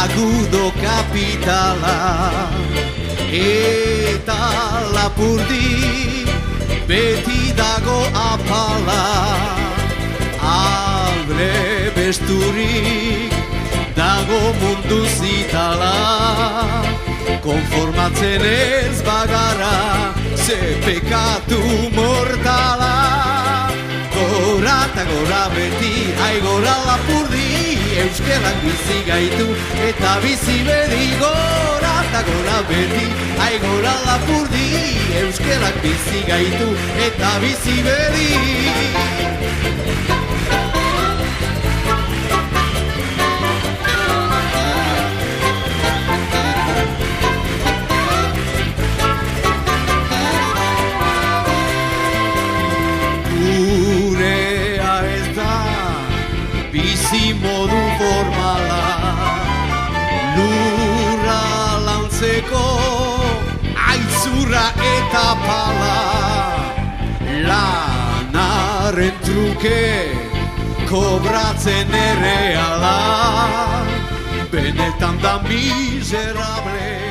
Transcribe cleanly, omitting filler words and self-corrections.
agudo kapitala, eta Lapurdi beti dago apala. Albre besturik dago mundu zitala, konformatzen ez bagara, ze pekatu mortala. Gora eta gora beti, aigora Lapurdi, euskerak bizi gaitu eta bizi bedi. Gora eta gora beti, aigora Lapurdi, euskerak bizi gaitu eta bizi bedi. Bizi modu formala, lurra lantzeko aitzurra eta pala. Lanaren truke kobratzen erreala, benetan da miserable.